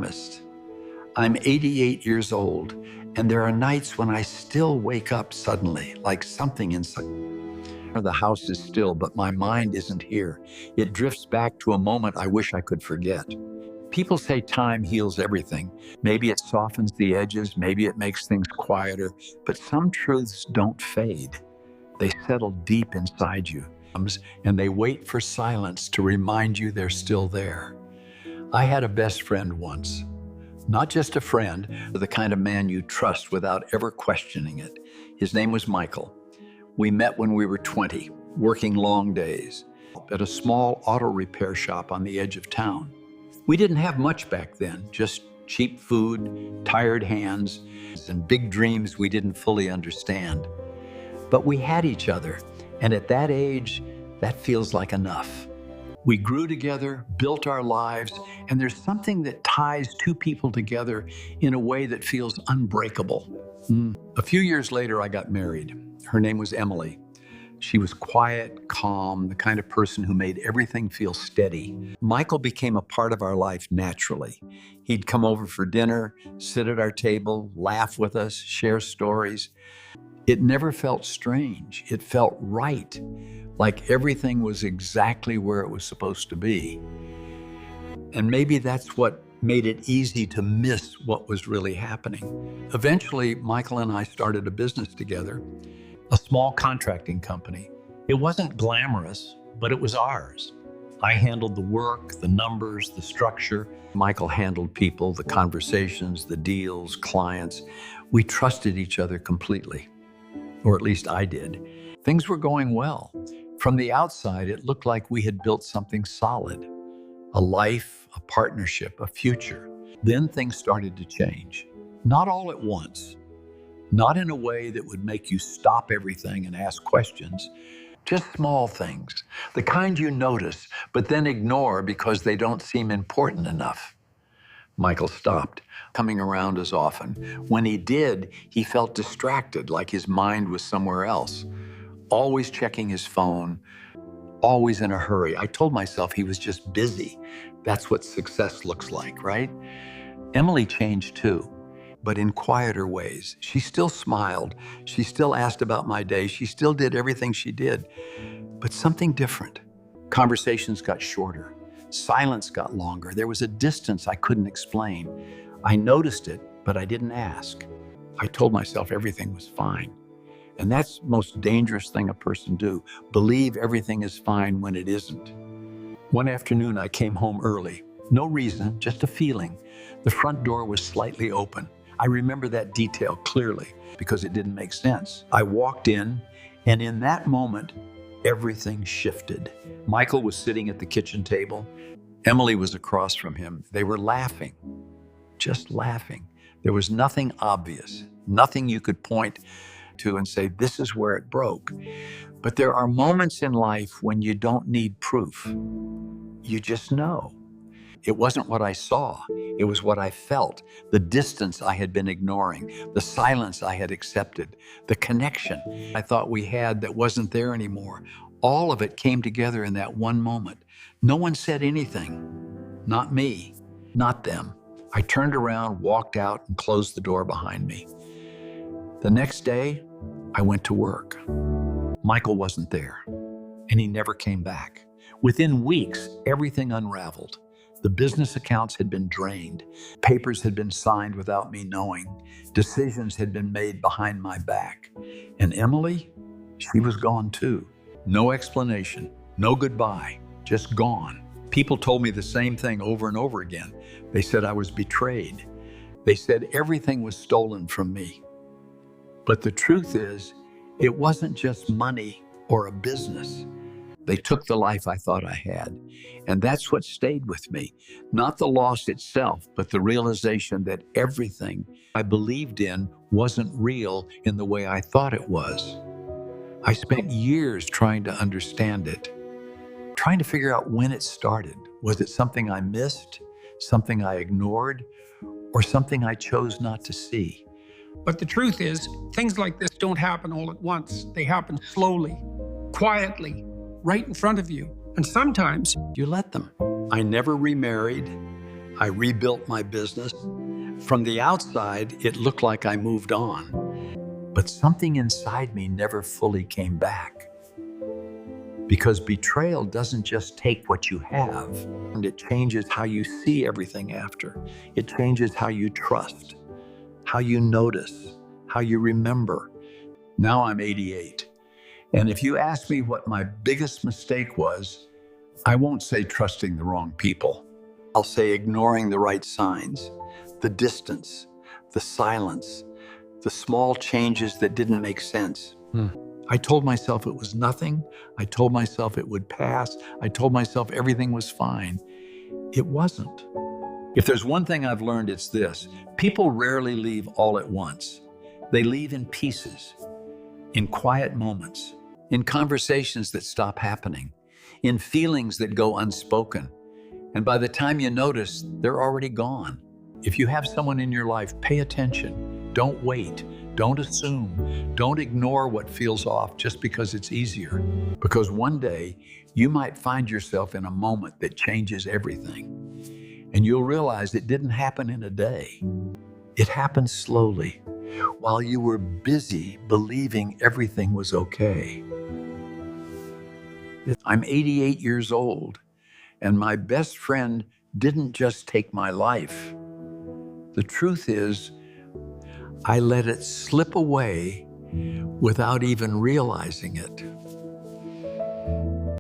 optimist. I'm 88 years old, and there are nights when I still wake up suddenly, like something inside. The house is still, but my mind isn't here. It drifts back to a moment I wish I could forget. People say time heals everything. Maybe it softens the edges, maybe it makes things quieter, but some truths don't fade. They settle deep inside you, and they wait for silence to remind you they're still there. I had a best friend once. Not just a friend, but the kind of man you trust without ever questioning it. His name was Michael. We met when we were 20, working long days at a small auto repair shop on the edge of town. We didn't have much back then, just cheap food, tired hands, and big dreams we didn't fully understand. But we had each other, and at that age, that feels like enough. We grew together, built our lives, and there's something that ties two people together in a way that feels unbreakable. A few years later, I got married. Her name was Emily. She was quiet, calm, the kind of person who made everything feel steady. Michael became a part of our life naturally. He'd come over for dinner, sit at our table, laugh with us, share stories. It never felt strange. It felt right, like everything was exactly where it was supposed to be. And maybe that's what made it easy to miss what was really happening. Eventually, Michael and I started a business together, a small contracting company. It wasn't glamorous, but it was ours. I handled the work, the numbers, the structure. Michael handled people, the conversations, the deals, clients. We trusted each other completely, or at least I did. Things were going well. From the outside, it looked like we had built something solid, a life, a partnership, a future. Then things started to change. Not all at once, not in a way that would make you stop everything and ask questions, just small things, the kind you notice, but then ignore because they don't seem important enough. Michael stopped coming around as often. When he did, he felt distracted, like his mind was somewhere else, always checking his phone, always in a hurry. I told myself he was just busy. That's what success looks like, right? Emily changed too, but in quieter ways. She still smiled. She still asked about my day. She still did everything she did, but something different. Conversations got shorter. Silence got longer. There was a distance I couldn't explain. I noticed it, but I didn't ask. I told myself everything was fine. And that's the most dangerous thing a person do, believe everything is fine when it isn't. One afternoon, I came home early. No reason, just a feeling. The front door was slightly open. I remember that detail clearly because it didn't make sense. I walked in, and in that moment, everything shifted. Michael was sitting at the kitchen table. Emily was across from him. They were laughing, just laughing. There was nothing obvious, nothing you could point to and say, this is where it broke. But there are moments in life when you don't need proof. You just know. It wasn't what I saw. It was what I felt, the distance I had been ignoring, the silence I had accepted, the connection I thought we had that wasn't there anymore. All of it came together in that one moment. No one said anything. Not me, not them. I turned around, walked out, and closed the door behind me. The next day, I went to work. Michael wasn't there, and he never came back. Within weeks, everything unraveled. The business accounts had been drained. Papers had been signed without me knowing. Decisions had been made behind my back. And Emily, she was gone too. No explanation, no goodbye, just gone. People told me the same thing over and over again. They said I was betrayed. They said everything was stolen from me. But the truth is, it wasn't just money or a business. They took the life I thought I had. And that's what stayed with me. Not the loss itself, but the realization that everything I believed in wasn't real in the way I thought it was. I spent years trying to understand it, trying to figure out when it started. Was it something I missed, something I ignored, or something I chose not to see? But the truth is, things like this don't happen all at once. They happen slowly, quietly, right in front of you. And sometimes you let them. I never remarried. I rebuilt my business. From the outside, it looked like I moved on, but something inside me never fully came back. Because betrayal doesn't just take what you have, and it changes how you see everything after. It changes how you trust, how you notice, how you remember. Now I'm 88. And if you ask me what my biggest mistake was, I won't say trusting the wrong people. I'll say ignoring the right signs, the distance, the silence, the small changes that didn't make sense. I told myself it was nothing. I told myself it would pass. I told myself everything was fine. It wasn't. If there's one thing I've learned, it's this. People rarely leave all at once. They leave in pieces, in quiet moments, in conversations that stop happening, in feelings that go unspoken. And by the time you notice, they're already gone. If you have someone in your life, pay attention. Don't wait. Don't assume. Don't ignore what feels off just because it's easier. Because one day, you might find yourself in a moment that changes everything. And you'll realize it didn't happen in a day. It happened slowly, while you were busy believing everything was okay. I'm 88 years old, and my best friend didn't just take my life. The truth is, I let it slip away without even realizing it.